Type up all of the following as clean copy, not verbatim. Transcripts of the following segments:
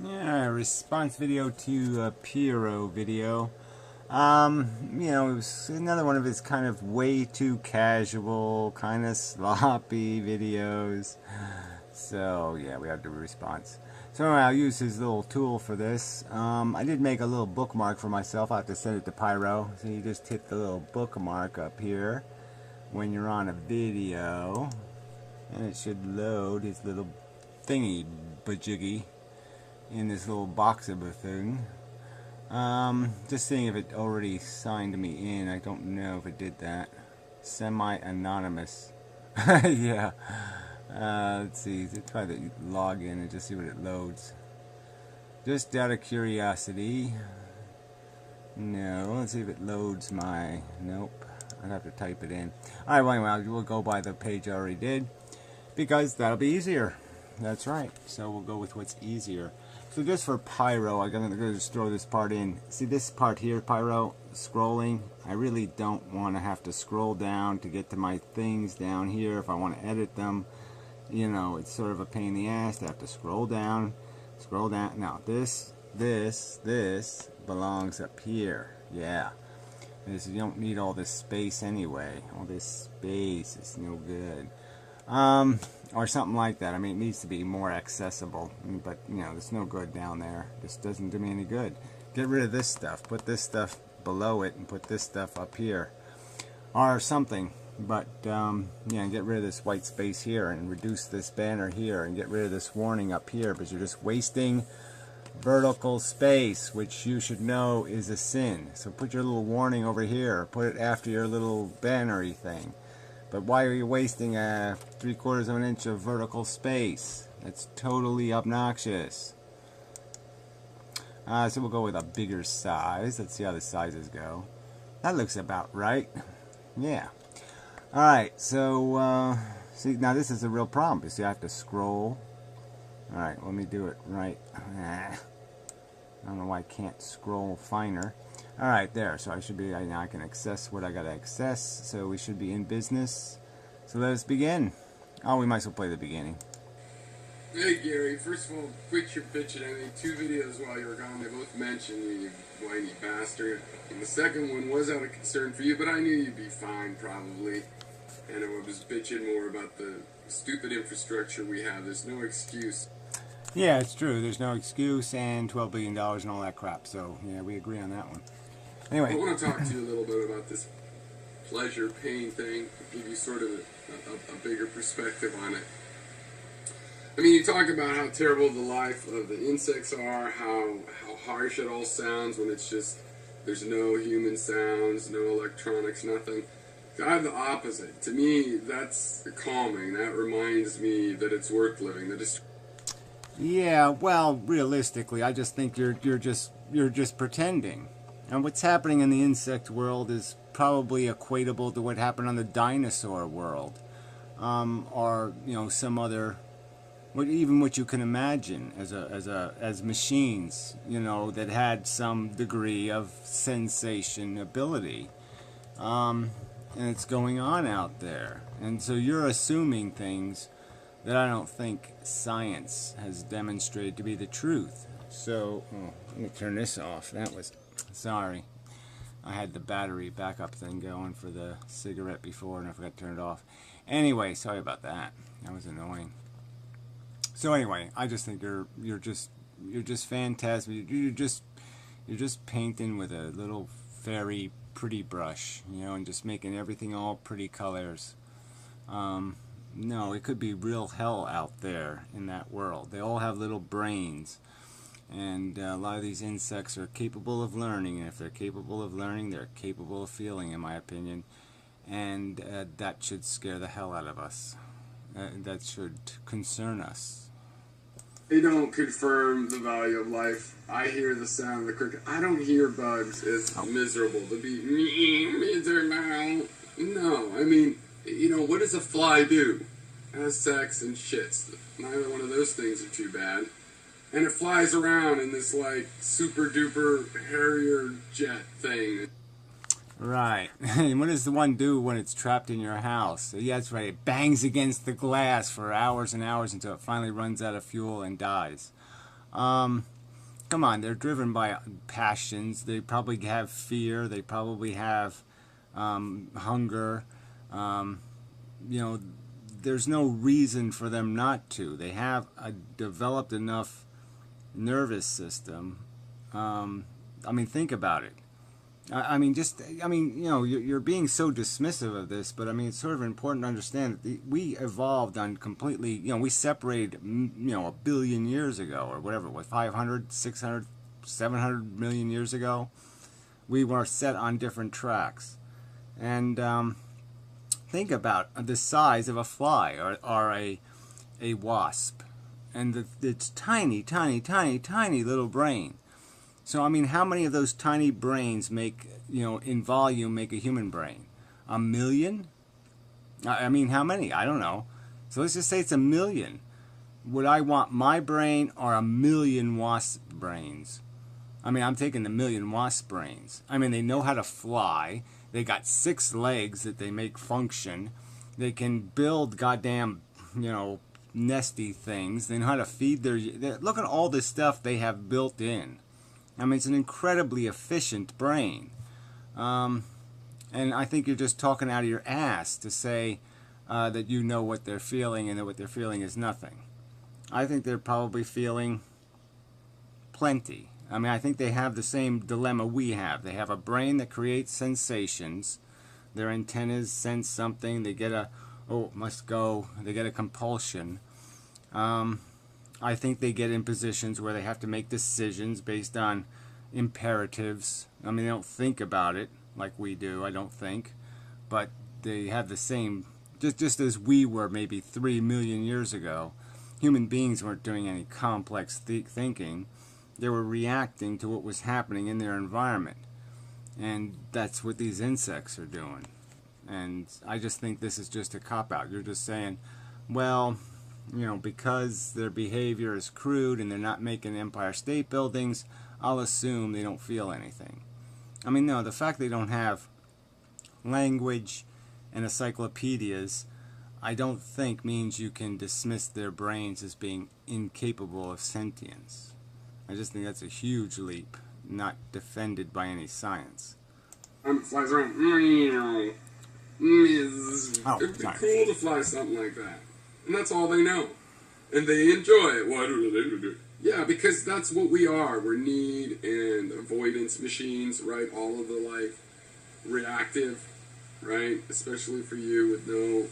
Yeah, response video to a Pyrrho video. It was another one of his kind of way too casual, kind of sloppy videos. So, yeah, we have to response. So I'll use his little tool for this. I did make a little bookmark for myself. I have to send it to Pyrrho. So you just hit the little bookmark up here when you're on a video. And it should load his little thingy bajiggy in this little box of a thing. Just seeing if it already signed me in. I don't know if it did that. Semi-anonymous. Yeah. Let's see. Let's try to log in and just see what it loads. Just out of curiosity. No. Let's see if it loads my... Nope. I'd have to type it in. Alright, well anyway, we'll go by the page I already did. Because that'll be easier. That's right. So we'll go with what's easier. So just for Pyrrho, I'm going to just throw this part in. See this part here, Pyrrho, scrolling? I really don't want to have to scroll down to get to my things down here if I want to edit them. You know, it's sort of a pain in the ass to have to scroll down. Now, this belongs up here. Yeah. You don't need all this space anyway. All this space is no good. Or something like that. I mean, it needs to be more accessible, but you know, there's no good down there. This doesn't do me any good. Get rid of this stuff. Put this stuff below it and put this stuff up here, or something. But yeah, get rid of this white space here and reduce this banner here and get rid of this warning up here, because you're just wasting vertical space, which you should know is a sin. So put your little warning over here. Put it after your little bannery thing. But why are you wasting a 3/4 of an inch of vertical space? That's totally obnoxious. So we'll go with a bigger size. Let's see how the sizes go. That looks about right. Yeah. Alright, so see, now this is a real problem. You see, I have to scroll. Alright, let me do it right. I don't know why I can't scroll finer. Alright, there. So I should be, now I can access what I gotta access. So we should be in business. So let us begin. Oh, we might as well play the beginning. Hey Gary, first of all, quit your bitching. I made 2 videos while you were gone. They both mentioned you, you whiny bastard. And the second one was out of concern for you, but I knew you'd be fine, probably. And I was bitching more about the stupid infrastructure we have. There's no excuse. Yeah, it's true. There's no excuse, and $12 billion and all that crap. So, yeah, we agree on that one. Anyway. I want to talk to you a little bit about this pleasure-pain thing, give you sort of a bigger perspective on it. I mean, you talk about how terrible the life of the insects are, how harsh it all sounds when it's just, there's no human sounds, no electronics, nothing. I have the opposite. To me, that's calming. That reminds me that it's worth living. That it's... Yeah, well, realistically, I just think you're just pretending. And what's happening in the insect world is probably equatable to what happened on the dinosaur world, or you know, some other, even what you can imagine as machines, you know, that had some degree of sensation ability, and it's going on out there. And so you're assuming things that I don't think science has demonstrated to be the truth. So, let me turn this off. That was, sorry. I had the battery backup thing going for the cigarette before and I forgot to turn it off. Anyway, sorry about that. That was annoying. So anyway, I just think you're just fantastic. You're just painting with a little fairy pretty brush, you know, and just making everything all pretty colors. No, it could be real hell out there in that world. They all have little brains. And a lot of these insects are capable of learning. And if they're capable of learning, they're capable of feeling, in my opinion. And that should scare the hell out of us. That should concern us. They don't confirm the value of life. I hear the sound of the cricket. I don't hear bugs as miserable to be miserable. No, I mean, you know, what does a fly do? It has sex and shits. Neither one of those things are too bad. And it flies around in this, like, super duper Harrier jet thing. Right. And what does the one do when it's trapped in your house? Yeah, that's right. It bangs against the glass for hours and hours until it finally runs out of fuel and dies. Come on, they're driven by passions. They probably have fear. They probably have hunger. You know, there's no reason for them not to. They have a developed enough nervous system. I mean, think about it. I mean, you know, you're being so dismissive of this, but I mean, it's sort of important to understand that we evolved on completely, you know, we separated, you know, a billion years ago, or whatever it was, 500, 600, 700 million years ago. We were set on different tracks. And think about the size of a fly or a wasp, and its tiny, tiny, tiny, tiny little brain. So, I mean, how many of those tiny brains make, you know, in volume, make a human brain? A million? I mean, how many? I don't know. So let's just say it's a million. Would I want my brain or a million wasp brains? I mean, I'm taking the million wasp brains. I mean, they know how to fly. They got 6 legs that they make function. They can build goddamn, you know, nesty things. They know how to feed their... Look at all this stuff they have built in. I mean, it's an incredibly efficient brain. And I think you're just talking out of your ass to say that you know what they're feeling and that what they're feeling is nothing. I think they're probably feeling plenty. I mean, I think they have the same dilemma we have. They have a brain that creates sensations. Their antennas sense something. They get a, oh, must go. They get a compulsion. I think they get in positions where they have to make decisions based on imperatives. I mean, they don't think about it like we do, I don't think. But they have the same, just as we were maybe 3 million years ago. Human beings weren't doing any complex thinking. They were reacting to what was happening in their environment. And that's what these insects are doing. And I just think this is just a cop-out. You're just saying, well, you know, because their behavior is crude and they're not making Empire State Buildings, I'll assume they don't feel anything. I mean, no, the fact they don't have language and encyclopedias, I don't think means you can dismiss their brains as being incapable of sentience. I just think that's a huge leap, not defended by any science. Flies around. It'd be cool to fly something like that. And that's all they know. And they enjoy it. Why do they do it? Yeah, because that's what we are. We're need and avoidance machines, right? All of the life. Reactive, right? Especially for you with no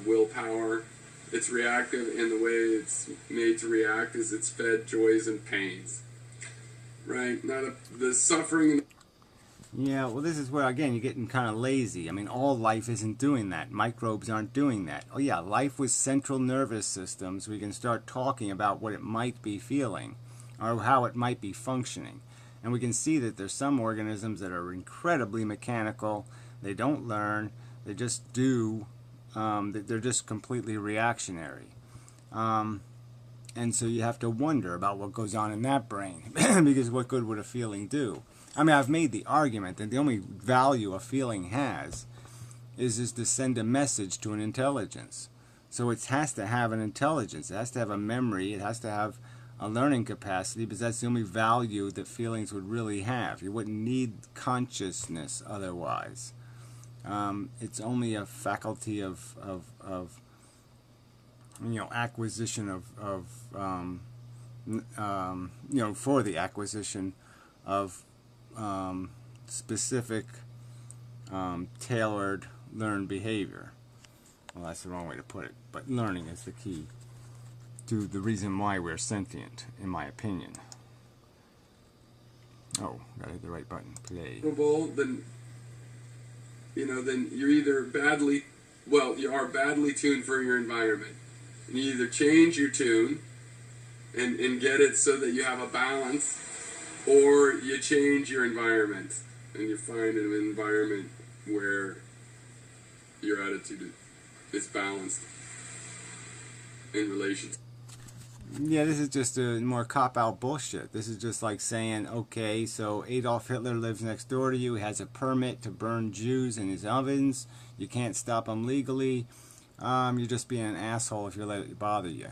willpower. It's reactive, and the way it's made to react is it's fed joys and pains. Right? Now the suffering... Yeah, well, this is where, again, you're getting kind of lazy. I mean, all life isn't doing that. Microbes aren't doing that. Oh, yeah, life with central nervous systems, we can start talking about what it might be feeling or how it might be functioning. And we can see that there's some organisms that are incredibly mechanical. They don't learn. They just do. They're just completely reactionary. And so you have to wonder about what goes on in that brain, because what good would a feeling do? I mean, I've made the argument that the only value a feeling has is to send a message to an intelligence. So it has to have an intelligence. It has to have a memory. It has to have a learning capacity, because that's the only value that feelings would really have. You wouldn't need consciousness otherwise. It's only a faculty of you know, acquisition of you know, for the acquisition of specific tailored learned behavior. Well, that's the wrong way to put it, but learning is the key to the reason why we're sentient, in my opinion. Oh, gotta hit the right button. Play. Then, you know, then you're either badly, well, you are badly tuned for your environment. And you either change your tune and get it so that you have a balance, or you change your environment and you find an environment where your attitude is balanced in relation. Yeah, this is just a more cop-out bullshit. This is just like saying, okay, so Adolf Hitler lives next door to you, has a permit to burn Jews in his ovens, you can't stop him legally, you're just being an asshole if you let it bother you.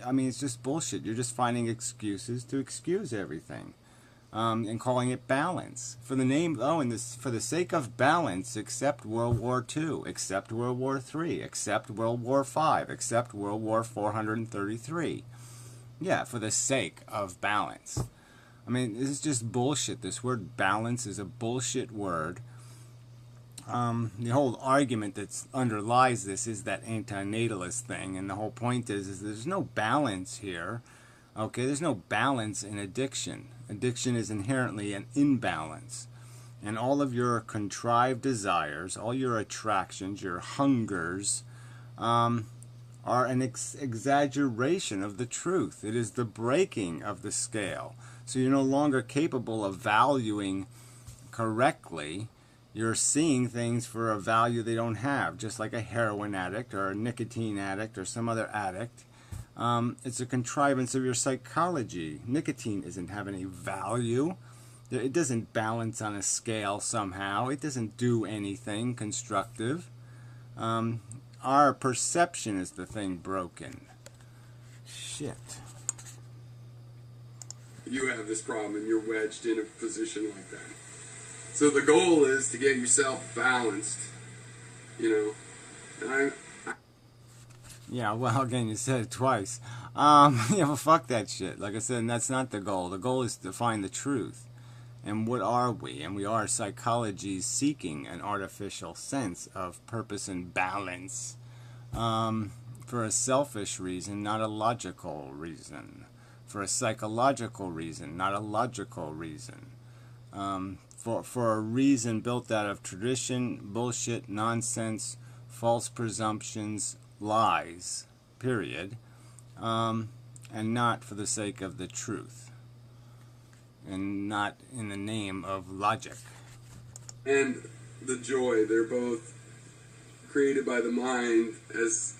I mean, it's just bullshit. You're just finding excuses to excuse everything, and calling it balance. For the name, for the sake of balance, accept World War II, accept World War III, accept World War V, accept World War 433. Yeah, for the sake of balance. I mean, this is just bullshit. This word balance is a bullshit word. The whole argument that underlies this is that antinatalist thing, and the whole point is there's no balance here. Okay, there's no balance in addiction. Addiction is inherently an imbalance. And all of your contrived desires, all your attractions, your hungers, are an exaggeration of the truth. It is the breaking of the scale. So you're no longer capable of valuing correctly. You're seeing things for a value they don't have, just like a heroin addict or a nicotine addict or some other addict. It's a contrivance of your psychology. Nicotine isn't having any value. It doesn't balance on a scale somehow. It doesn't do anything constructive. Our perception is the thing broken. Shit. You have this problem and you're wedged in a position like that. So the goal is to get yourself balanced, you know. And Yeah, well, again, you said it twice. Yeah, well, fuck that shit. Like I said, and that's not the goal. The goal is to find the truth. And what are we? And we are psychology seeking an artificial sense of purpose and balance, for a selfish reason, not a logical reason. For a psychological reason, not a logical reason. For a reason built out of tradition, bullshit, nonsense, false presumptions, lies, period, and not for the sake of the truth, and not in the name of logic. and the joy, they're both created by the mind as,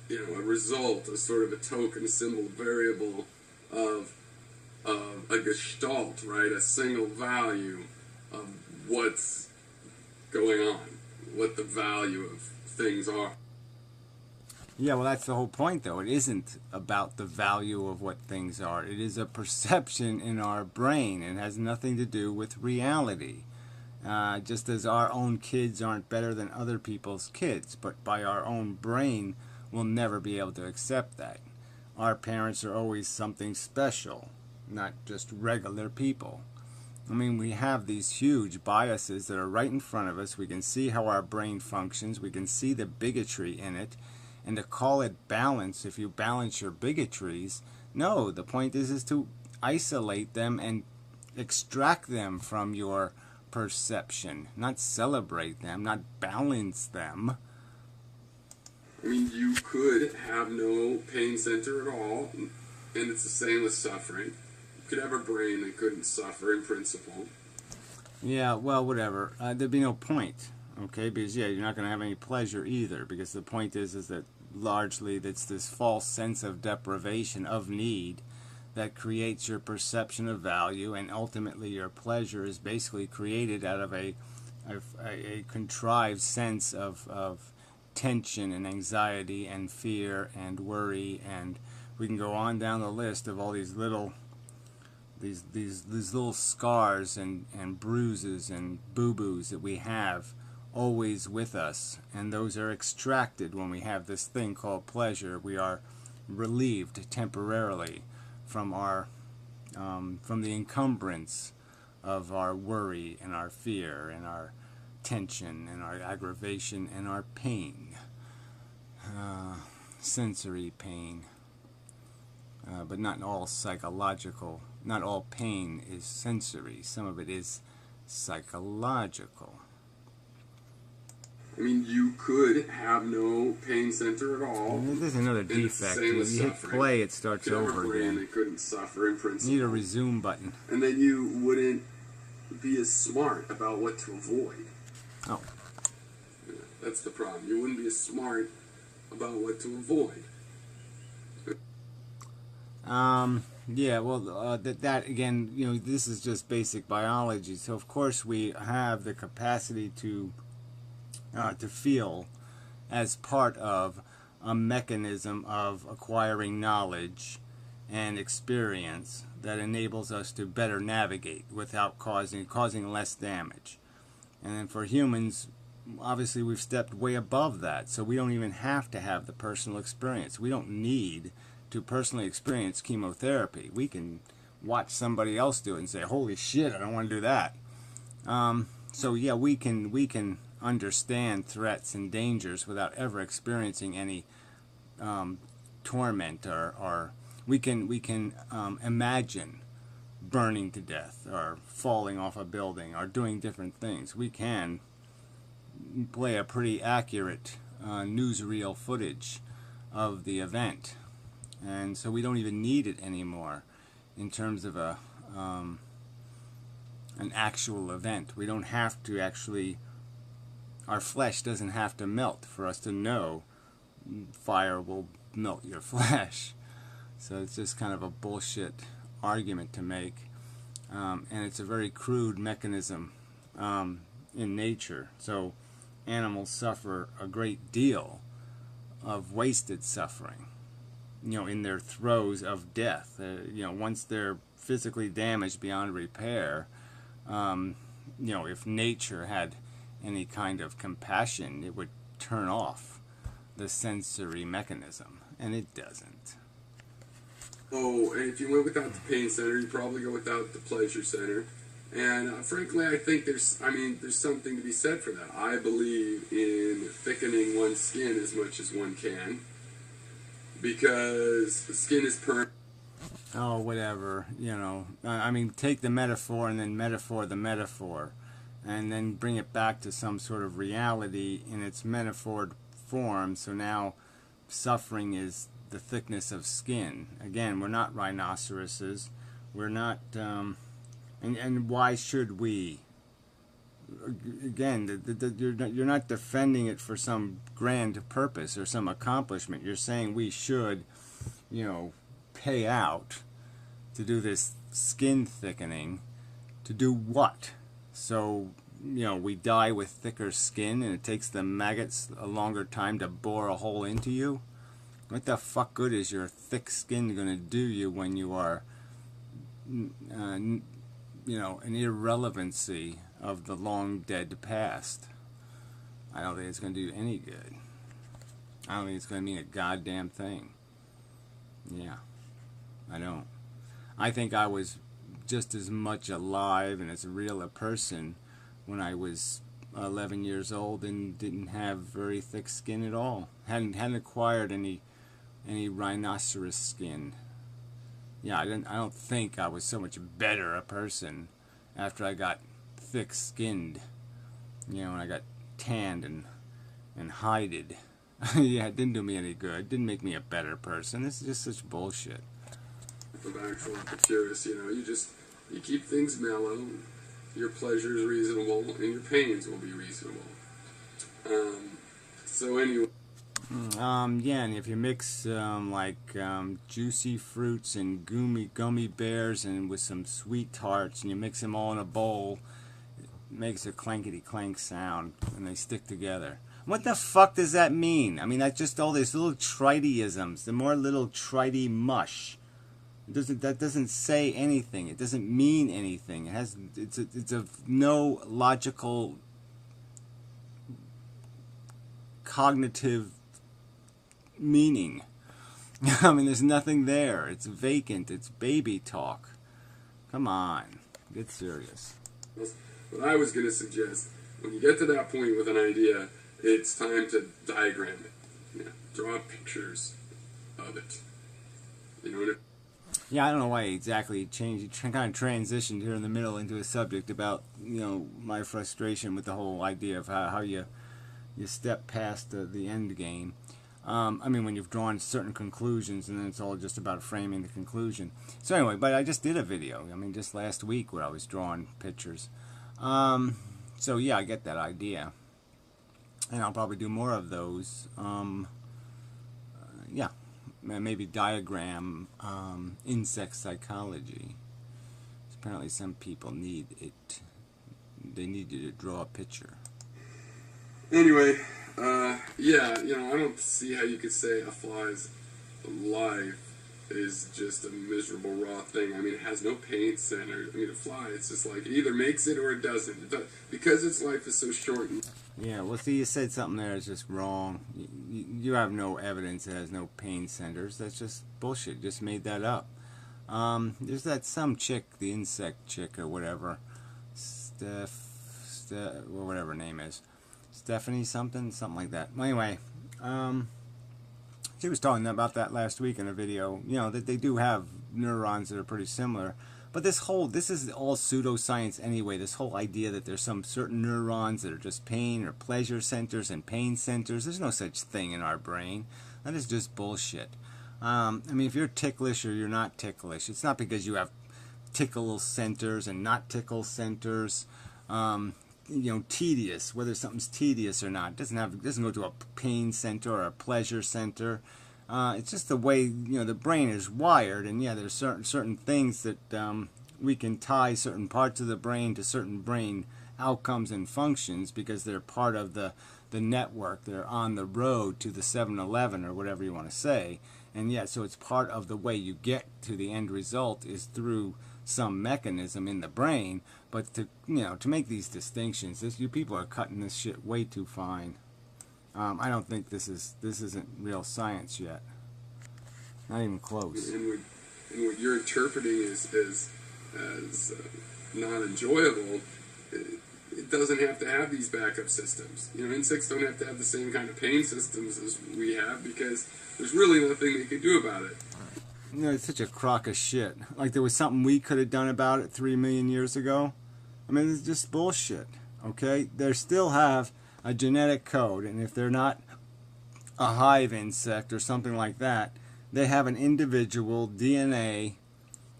you know, a result, a sort of a token, a symbol, variable of a gestalt, right? A single value of what's going on, what the value of things are. Yeah, well, that's the whole point, though. It isn't about the value of what things are. It is a perception in our brain. It has nothing to do with reality. Just as our own kids aren't better than other people's kids, but by our own brain, we'll never be able to accept that. Our parents are always something special, not just regular people. I mean, we have these huge biases that are right in front of us. We can see how our brain functions. We can see the bigotry in it. And to call it balance, if you balance your bigotries, no, the point is to isolate them and extract them from your perception, not celebrate them, not balance them. I mean, you could have no pain center at all, and it's the same with suffering. You could have a brain that couldn't suffer in principle. Yeah, well, whatever. There'd be no point, okay? Because, yeah, you're not going to have any pleasure either, because the point is that largely it's this false sense of deprivation of need that creates your perception of value, and ultimately your pleasure is basically created out of a contrived sense of tension and anxiety and fear and worry, and we can go on down the list of all these little little scars and bruises and boo-boos that we have always with us, and those are extracted when we have this thing called pleasure. We are relieved temporarily from our from the encumbrance of our worry and our fear and our tension and our aggravation and our pain, sensory pain, but not all psychological. Not all pain is sensory. Some of it is psychological. I mean, you could have no pain center at all. There's another defect. When you hit play, it starts over again. They couldn't suffer in principle. You need a resume button. And then you wouldn't be as smart about what to avoid. Oh. Yeah, that's the problem. You wouldn't be as smart about what to avoid. Yeah, well, that again, you know, this is just basic biology. So of course we have the capacity to feel as part of a mechanism of acquiring knowledge and experience that enables us to better navigate without causing less damage. And then for humans, obviously we've stepped way above that, so we don't even have to have the personal experience. We don't need to personally experience chemotherapy. We can watch somebody else do it and say, holy shit, I don't want to do that. So yeah, we can understand threats and dangers without ever experiencing any torment, or we can imagine burning to death or falling off a building or doing different things. We can play a pretty accurate newsreel footage of the event, and so we don't even need it anymore in terms of an actual event. We don't have to actually, our flesh doesn't have to melt for us to know fire will melt your flesh. So it's just kind of a bullshit argument to make, and it's a very crude mechanism in nature. So animals suffer a great deal of wasted suffering, in their throes of death. Once they're physically damaged beyond repair, if nature had any kind of compassion, it would turn off the sensory mechanism, and it doesn't. Oh, and if you went without the pain center, you probably go without the pleasure center. And frankly, I think there's something to be said for that. I believe in thickening one's skin as much as one can, because the skin is permanent. Oh, whatever, I mean, take the metaphor and then metaphor the metaphor, and then bring it back to some sort of reality in its metaphored form. So now suffering is the thickness of skin. Again, we're not rhinoceroses. We're not, and why should we? Again, you're not defending it for some grand purpose or some accomplishment. You're saying we should, pay out to do this skin thickening. To do what? So, we die with thicker skin and it takes the maggots a longer time to bore a hole into you? What the fuck good is your thick skin going to do you when you are, an irrelevancy of the long dead past? I don't think it's going to do any good. I don't think it's going to mean a goddamn thing. Yeah, I don't. I think I was just as much alive and as real a person when I was 11 years old and didn't have very thick skin at all. Hadn't acquired any rhinoceros skin. Yeah, I don't think I was so much better a person after I got thick-skinned. When I got tanned and hided. Yeah, it didn't do me any good. It didn't make me a better person. This is just such bullshit. Of actual Epicurus, you keep things mellow, your pleasure is reasonable, and your pains will be reasonable. So anyway. Yeah, and if you mix juicy fruits and gummy bears and with some sweet tarts, and you mix them all in a bowl, it makes a clankety clank sound, and they stick together. What the fuck does that mean? I mean, that's just all these little trideisms, the more little tridey mush. That doesn't say anything. It doesn't mean anything. It's of no logical, cognitive meaning. I mean, there's nothing there. It's vacant. It's baby talk. Come on, get serious. What I was going to suggest, when you get to that point with an idea, it's time to diagram it. Draw pictures of it. Yeah, I don't know why exactly kind of transitioned here in the middle into a subject about, my frustration with the whole idea of how you step past the end game. I mean, when you've drawn certain conclusions and then it's all just about framing the conclusion. So anyway, but I just did a video, just last week where I was drawing pictures. So yeah, I get that idea. And I'll probably do more of those. Yeah, maybe diagram insect psychology. Apparently some people need it. They need you to draw a picture. Anyway, Yeah, I don't see how you could say a fly's life is just a miserable raw thing. I mean, it has no pain center. I mean, a fly, it's just like it either makes it or it doesn't. Because its life is so short. Yeah, well, see, you said something there is just wrong. You have no evidence it has no pain centers. That's just bullshit. Just made that up. There's that some chick, the insect chick or whatever, well, whatever her name is, Stephanie something like that. Well, anyway, she was talking about that last week in a video. That they do have neurons that are pretty similar. But this is all pseudoscience anyway. This whole idea that there's some certain neurons that are just pain or pleasure centers and pain centers. There's no such thing in our brain. That is just bullshit. I mean, if you're ticklish or you're not ticklish, it's not because you have tickle centers and not tickle centers. Tedious, whether something's tedious or not, it doesn't go to a pain center or a pleasure center. It's just the way the brain is wired, and yeah, there's certain things that we can tie certain parts of the brain to certain brain outcomes and functions because they're part of the network. They're on the road to the 7-Eleven or whatever you want to say, and yeah, so it's part of the way you get to the end result is through some mechanism in the brain. But to make these distinctions, you people are cutting this shit way too fine. I don't think this isn't real science yet. Not even close. And what you're interpreting as not enjoyable, it doesn't have to have these backup systems. Insects don't have to have the same kind of pain systems as we have because there's really nothing they can do about it. It's such a crock of shit. Like there was something we could have done about it 3 million years ago. I mean, it's just bullshit. Okay, they still have a genetic code, and if they're not a hive insect or something like that, they have an individual DNA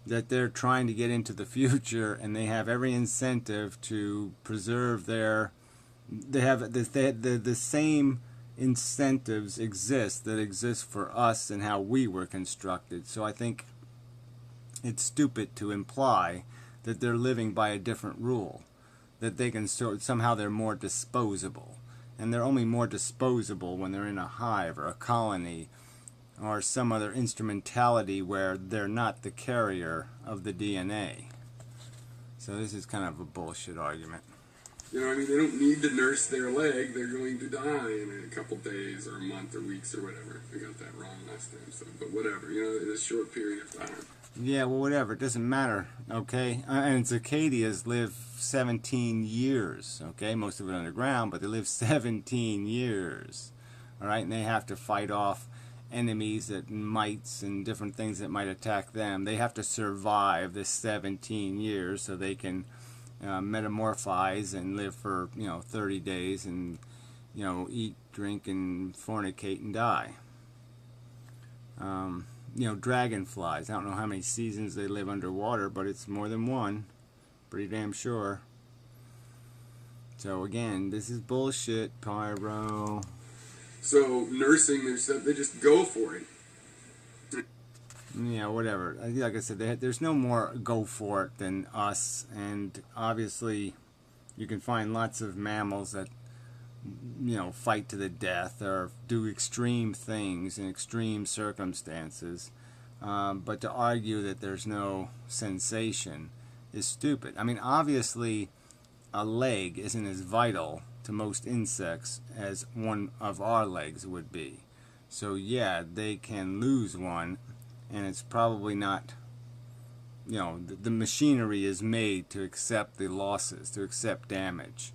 that they're trying to get into the future, and they have every incentive to preserve they have the same incentives that exist for us and how we were constructed. So I think it's stupid to imply that they're living by a different rule, that they can somehow they're more disposable, and they're only more disposable when they're in a hive or a colony or some other instrumentality where they're not the carrier of the DNA. So this is kind of a bullshit argument. They don't need to nurse their leg. They're going to die in a couple days or a month or weeks or whatever. I got that wrong last time, but whatever. In a short period of time. Yeah, well, whatever. It doesn't matter, okay? And cicadas live 17 years, okay? Most of it underground, but they live 17 years, all right? And they have to fight off enemies, mites and different things that might attack them. They have to survive this 17 years so they can metamorphize and live for 30 days and eat, drink, and fornicate and die. Dragonflies, I don't know how many seasons they live underwater, but it's more than one, pretty damn sure. So again, this is bullshit, Pyro. So nursing their stuff, they just go for it. Yeah, whatever. Like I said, there's no more go for it than us, and obviously you can find lots of mammals that fight to the death or do extreme things in extreme circumstances, but to argue that there's no sensation is stupid. I mean, obviously a leg isn't as vital to most insects as one of our legs would be. So yeah, they can lose one, and it's probably not, the machinery is made to accept the losses, to accept damage.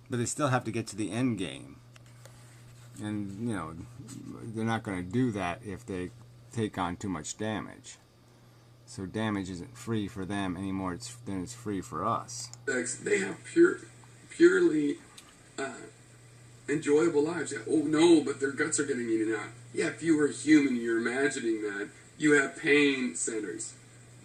But they still have to get to the end game. And, they're not going to do that if they take on too much damage. So damage isn't free for them anymore than it's free for us. They have purely enjoyable lives. Yeah. Oh no, but their guts are getting eaten out. Yeah, if you were human, you're imagining that. You have pain centers.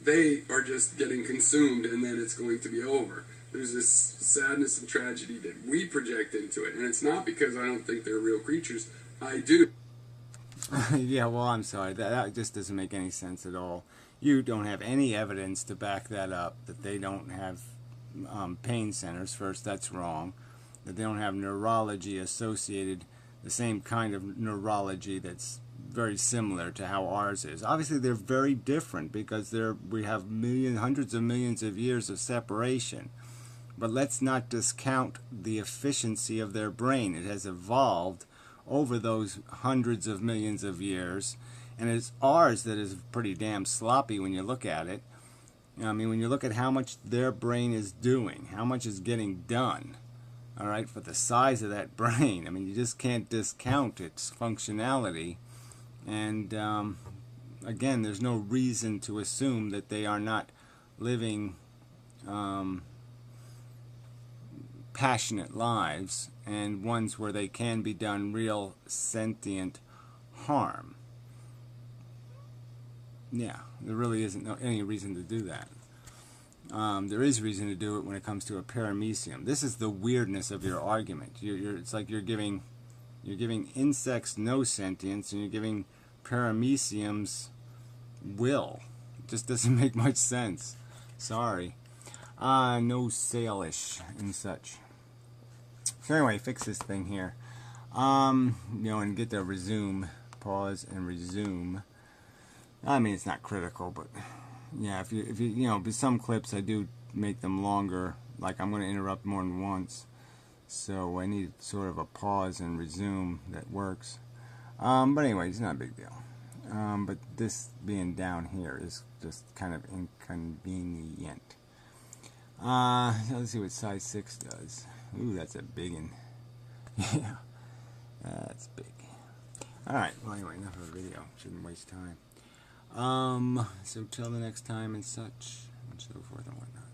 They are just getting consumed and then it's going to be over. There's this sadness and tragedy that we project into it. And it's not because I don't think they're real creatures. I do. Yeah, well, I'm sorry. That just doesn't make any sense at all. You don't have any evidence to back that up, that they don't have pain centers. First, that's wrong. that they don't have neurology associated, the same kind of neurology that's very similar to how ours is. Obviously, they're very different because we have hundreds of millions of years of separation. But let's not discount the efficiency of their brain. It has evolved over those hundreds of millions of years, and it's ours that is pretty damn sloppy when you look at it. I mean, when you look at how much their brain is doing, how much is getting done, all right, for the size of that brain, I mean, you just can't discount its functionality. And again, there's no reason to assume that they are not living passionate lives, and ones where they can be done real sentient harm. Yeah, there really isn't any reason to do that. There is reason to do it when it comes to a paramecium. This is the weirdness of your argument. It's like you're giving insects no sentience, and you're giving parameciums will. It just doesn't make much sense. Sorry. No salish and such. So anyway, fix this thing here. And get the resume, pause and resume. I mean, it's not critical, but yeah, if you some clips I do make them longer. Like I'm going to interrupt more than once, so I need sort of a pause and resume that works. But anyway, it's not a big deal. But this being down here is just kind of inconvenient. Let's see what size 6 does. Ooh, that's a big one. Yeah, that's big. Alright, well anyway, enough of a video. Shouldn't waste time. So till the next time and such, and so forth and whatnot.